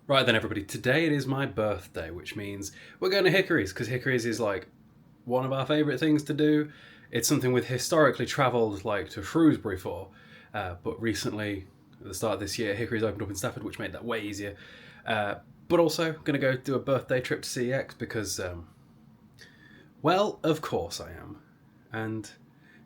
Right then, everybody, today it is my birthday, which means we're going to Hickory's, because Hickory's is like one of our favourite things to do. It's something we've historically travelled like to Shrewsbury for, but recently, at the start of this year, Hickory's opened up in Stafford, which made that way easier. But also, going to go do a birthday trip to CEX because, well, of course I am. And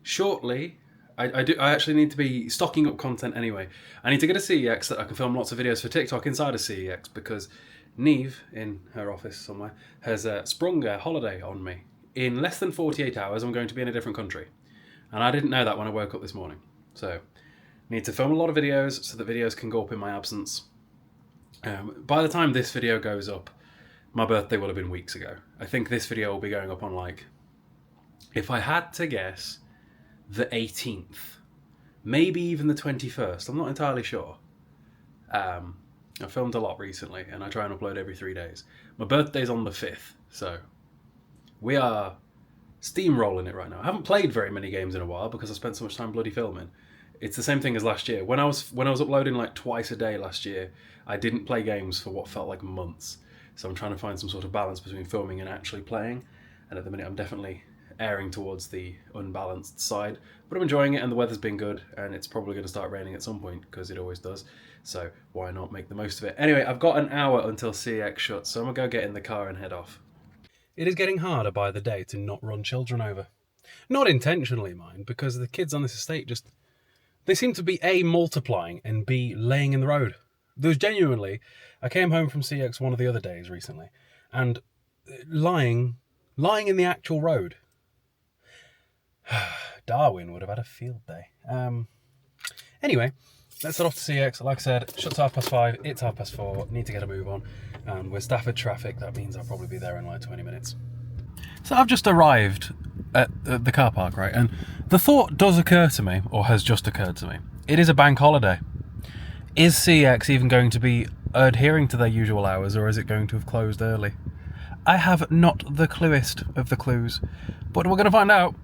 shortly, I actually need to be stocking up content anyway. I need to get a CEX that I can film lots of videos for TikTok inside of CEX because Neve, in her office somewhere, has sprung a holiday on me. In less than 48 hours, I'm going to be in a different country. And I didn't know that when I woke up this morning. So, I need to film a lot of videos so that videos can go up in my absence. By the time this video goes up, my birthday will have been weeks ago. I think this video will be going up on like, if I had to guess, the 18th, maybe even the 21st. I'm not entirely sure. I filmed a lot recently, and I try and upload every 3 days. My birthday's on the 5th, so we are steamrolling it right now. I haven't played very many games in a while because I spent so much time bloody filming. It's the same thing as last year. When I was uploading like twice a day last year, I didn't play games for what felt like months. So I'm trying to find some sort of balance between filming and actually playing. And at the minute, I'm definitely airing towards the unbalanced side, but I'm enjoying it, and the weather's been good, and it's probably going to start raining at some point because it always does, so why not make the most of it. Anyway, I've got an hour until CX shuts, so I'm gonna go get in the car and head off. It is getting harder by the day to not run children over. Not intentionally, mind, because the kids on this estate just, they seem to be A, multiplying, and B, laying in the road. There's genuinely, I came home from CX one of the other days recently, and lying in the actual road. Darwin would have had a field day. Anyway, let's head off to CX. Like I said, shuts 5:30. It's 4:30. Need to get a move on. And with Stafford traffic, that means I'll probably be there in like 20 minutes. So I've just arrived at the car park, right? And the thought does occur to me, or has just occurred to me. It is a bank holiday. Is CX even going to be adhering to their usual hours, or is it going to have closed early? I have not the cluest of the clues, but we're going to find out.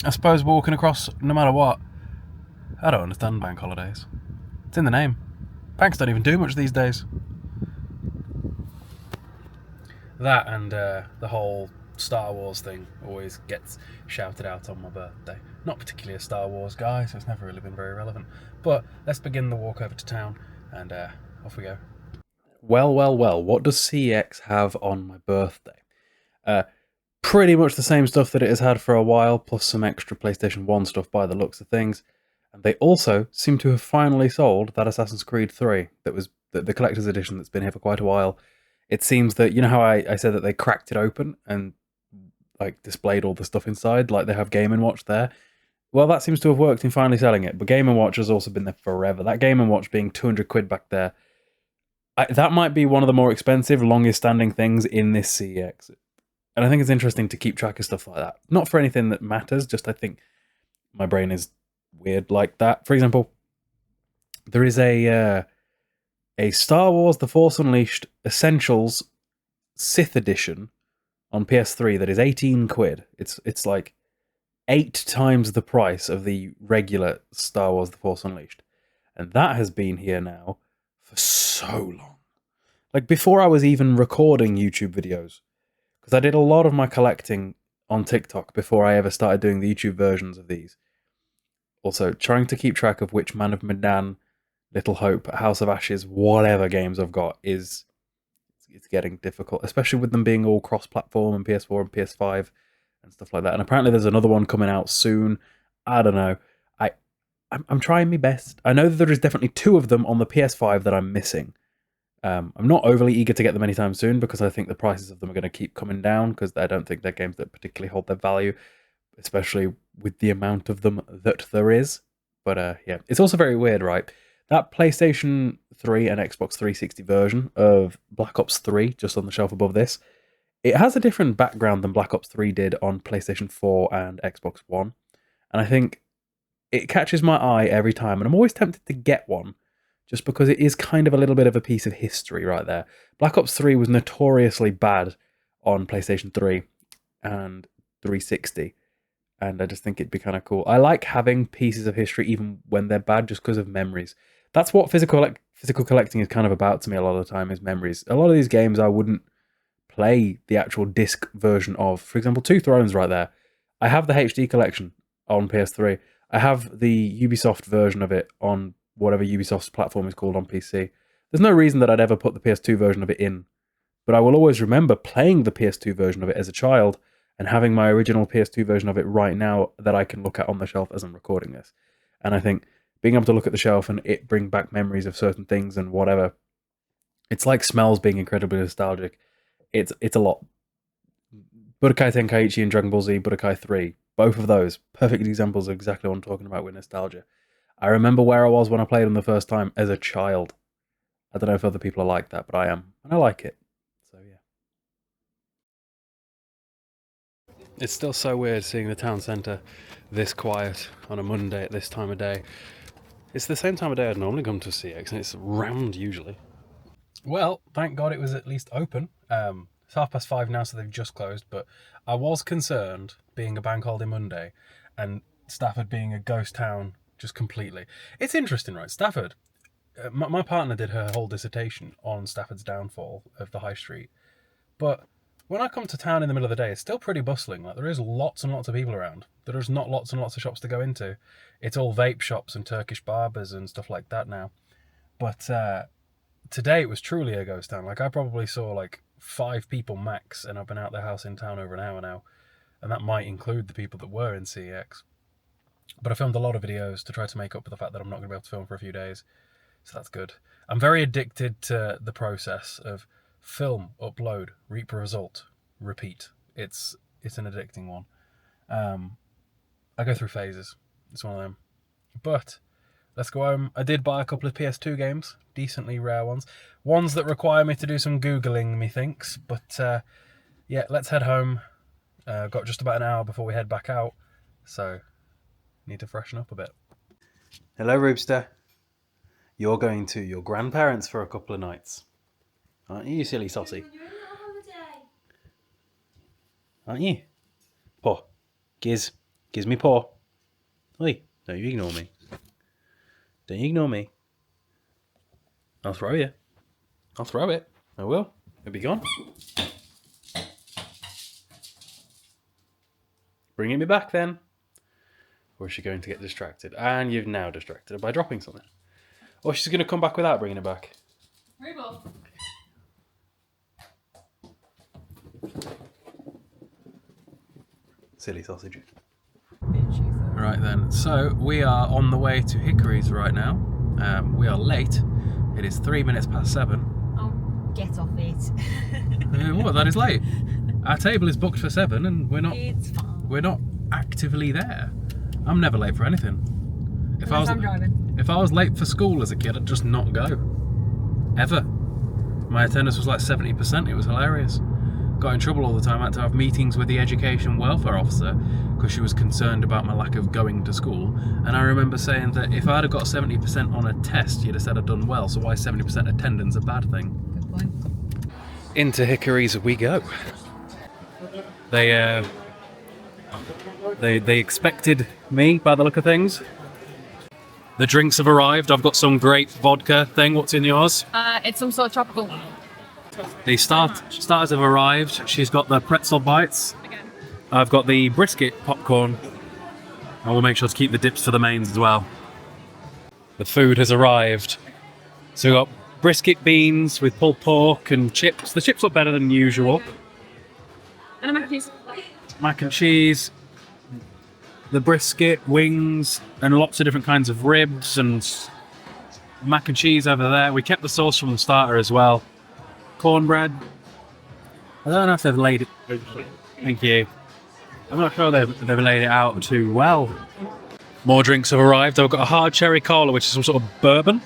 I suppose walking across no matter what. I don't understand bank holidays. It's in the name. Banks don't even do much these days. That and the whole Star Wars thing always gets shouted out on my birthday. Not particularly a Star Wars guy, so it's never really been very relevant. But let's begin the walk over to town, and off we go. Well, what does CEX have on my birthday? Pretty much the same stuff that it has had for a while, plus some extra PlayStation 1 stuff by the looks of things. And they also seem to have finally sold that Assassin's Creed 3 that was the collector's edition that's been here for quite a while. It seems that, you know how I said that they cracked it open and like displayed all the stuff inside, like they have Game & Watch there? Well, that seems to have worked in finally selling it, but Game & Watch has also been there forever. That Game & Watch being 200 quid back there, that might be one of the more expensive, longest standing things in this CEX. And I think it's interesting to keep track of stuff like that. Not for anything that matters, just I think my brain is weird like that. For example, there is a Star Wars The Force Unleashed Essentials Sith Edition on PS3 that is 18 quid. It's like 8 times the price of the regular Star Wars The Force Unleashed. And that has been here now for so long. Like before I was even recording YouTube videos. Because I did a lot of my collecting on TikTok before I ever started doing the YouTube versions of these. Also, trying to keep track of which Man of Medan, Little Hope, House of Ashes, whatever games I've got it's getting difficult, especially with them being all cross-platform and PS4 and PS5 and stuff like that. And apparently there's another one coming out soon. I don't know. I'm trying my best. I know that there is definitely 2 of them on the PS5 that I'm missing. I'm not overly eager to get them anytime soon because I think the prices of them are going to keep coming down because I don't think they're games that particularly hold their value, especially with the amount of them that there is. But yeah, it's also very weird, right? That PlayStation 3 and Xbox 360 version of Black Ops 3, just on the shelf above this, it has a different background than Black Ops 3 did on PlayStation 4 and Xbox One. And I think it catches my eye every time, and I'm always tempted to get one just because it is kind of a little bit of a piece of history right there. Black Ops 3 was notoriously bad on PlayStation 3 and 360, and I just think it'd be kind of cool. I like having pieces of history even when they're bad just because of memories. That's what physical physical collecting is kind of about to me a lot of the time is memories. A lot of these games I wouldn't play the actual disc version of. For example, Two Thrones right there. I have the HD collection on PS3. I have the Ubisoft version of it on whatever Ubisoft's platform is called on PC. There's no reason that I'd ever put the PS2 version of it in, but I will always remember playing the PS2 version of it as a child and having my original PS2 version of it right now that I can look at on the shelf as I'm recording this. And I think being able to look at the shelf and it bring back memories of certain things and whatever, it's like smells being incredibly nostalgic. It's a lot. Budokai Tenkaichi and Dragon Ball Z Budokai 3, both of those, perfect examples of exactly what I'm talking about with nostalgia. I remember where I was when I played them the first time as a child. I don't know if other people are like that, but I am. And I like it. So, yeah. It's still so weird seeing the town centre this quiet on a Monday at this time of day. It's the same time of day I'd normally come to CEX, and it's rammed usually. Well, thank God it was at least open. It's 5:30 now, so they've just closed, but I was concerned, being a bank holiday Monday, and Stafford being a ghost town just completely. It's interesting, right? Stafford, my partner did her whole dissertation on Stafford's downfall of the high street, but when I come to town in the middle of the day, it's still pretty bustling. Like, there is lots and lots of people around. There is not lots and lots of shops to go into. It's all vape shops and Turkish barbers and stuff like that now. But today it was truly a ghost town. Like, I probably saw like 5 people max, and I've been out their house in town over an hour now, and that might include the people that were in CEX. But I filmed a lot of videos to try to make up for the fact that I'm not going to be able to film for a few days, so that's good. I'm very addicted to the process of film, upload, reap a result, repeat. It's an addicting one. I go through phases. It's one of them. But let's go home. I did buy a couple of PS2 games, decently rare ones. Ones that require me to do some Googling, methinks. But yeah, let's head home. Got just about an hour before we head back out, so need to freshen up a bit. Hello, Roobster. You're going to your grandparents for a couple of nights. Aren't you, you silly saucy? You're on holiday. Aren't you? Paw. Giz me paw. Oi, don't you ignore me. Don't you ignore me. I'll throw you. I'll throw it. I will. It'll be gone. Bringing me back then. Or is she going to get distracted? And you've now distracted her by dropping something. Or she's going to come back without bringing it back. Rebo. Silly sausage. Right then, so we are on the way to Hickory's right now. We are late. It is 7:03. Oh, get off it. What? That is late. Our table is booked for 7, and we're not. It's fine. We're not actively there. I'm never late for anything. I'm driving. If I was late for school as a kid, I'd just not go. Ever. My attendance was like 70%. It was hilarious. Got in trouble all the time. I had to have meetings with the education welfare officer because she was concerned about my lack of going to school. And I remember saying that if I'd have got 70% on a test, you'd have said I'd done well. So why is 70% attendance a bad thing? Good point. Into Hickory's we go. They expected me by the look of things. The drinks have arrived. I've got some great vodka thing. What's in yours? It's some sort of tropical. The starters have arrived. She's got the pretzel bites. I've got the brisket popcorn. I will make sure to keep the dips for the mains as well. The food has arrived. So we've got brisket beans with pulled pork and chips. The chips look better than usual. And a mac and cheese. Mac and cheese. The brisket, wings, and lots of different kinds of ribs and mac and cheese over there. We kept the sauce from the starter as well. Cornbread. I don't know if they've laid it. Thank you. I'm not sure they've laid it out too well. More drinks have arrived. I've got a hard cherry cola, which is some sort of bourbon.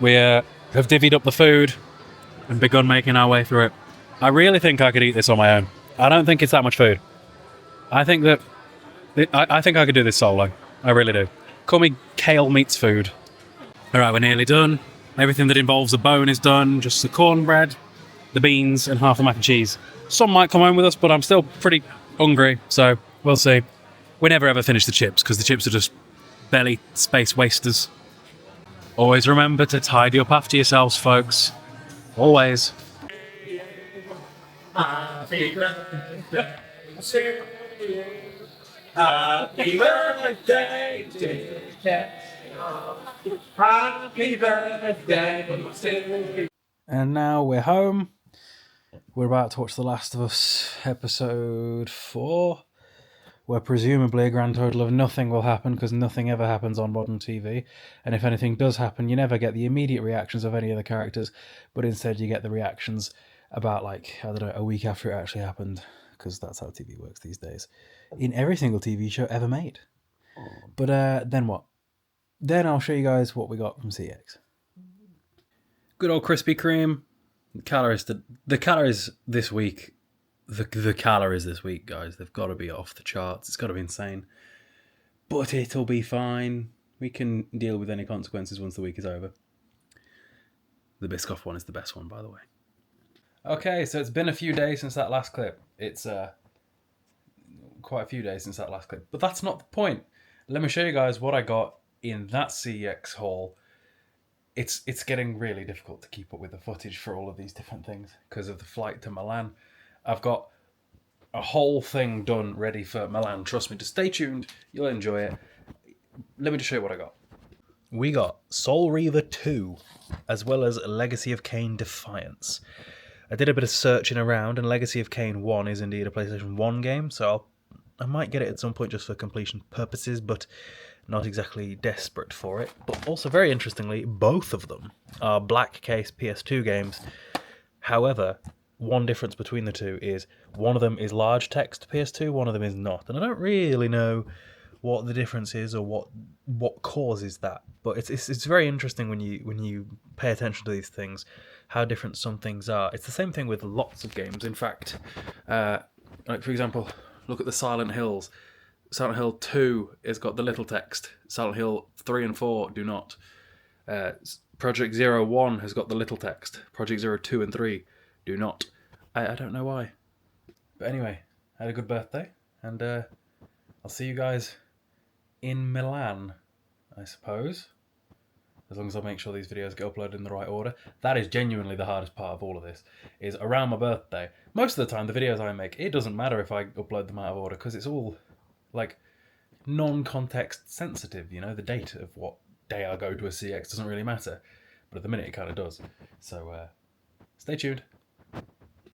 We have divvied up the food and begun making our way through it. I really think I could eat this on my own. I don't think it's that much food. I think I could do this solo. I really do. Call me Cayle meets food. All right, we're nearly done. Everything that involves a bone is done. Just the cornbread, the beans, and half the mac and cheese. Some might come home with us, but I'm still pretty hungry, so we'll see. We never ever finish the chips because the chips are just belly space wasters. Always remember to tidy up after yourselves, folks. Always. Happy birthday to you. Happy birthday to you. Happy birthday to you. And now we're home. We're about to watch The Last of Us episode 4, where presumably a grand total of nothing will happen because nothing ever happens on modern TV. And if anything does happen, you never get the immediate reactions of any of the characters, but instead you get the reactions about, like, I don't know, a week after it actually happened, because that's how TV works these days, in every single TV show ever made. But then what? Then I'll show you guys what we got from CEX. Good old Krispy Kreme. The calories this week, the calories this week, guys, they've got to be off the charts. It's got to be insane. But it'll be fine. We can deal with any consequences once the week is over. The Biscoff one is the best one, by the way. Okay, so it's been a few days since that last clip. It's quite a few days since that last clip. But that's not the point. Let me show you guys what I got in that CEX haul. It's getting really difficult to keep up with the footage for all of these different things because of the flight to Milan. I've got a whole thing done ready for Milan. Trust me, just stay tuned. You'll enjoy it. Let me just show you what I got. We got Soul Reaver 2, as well as Legacy of Kain Defiance. I did a bit of searching around, and Legacy of Kain 1 is indeed a PlayStation 1 game, so I might get it at some point just for completion purposes, but not exactly desperate for it. But also, very interestingly, both of them are black case PS2 games. However, one difference between the two is one of them is large text PS2, one of them is not. And I don't really know what the difference is or what causes that. But it's very interesting when you pay attention to these things, how different some things are. It's the same thing with lots of games. In fact, like for example, look at the Silent Hills. Silent Hill 2 has got the little text. Silent Hill 3 and 4 do not. Project Zero 1 has got the little text. Project Zero 2 and 3 do not. I don't know why. But anyway, I had a good birthday, and I'll see you guys in Milan, I suppose. As long as I make sure these videos get uploaded in the right order. That is genuinely the hardest part of all of this, is around my birthday. Most of the time, the videos I make, it doesn't matter if I upload them out of order, because it's all like non-context sensitive, you know, the date of what day I go to a CX doesn't really matter, but at the minute it kind of does. So stay tuned.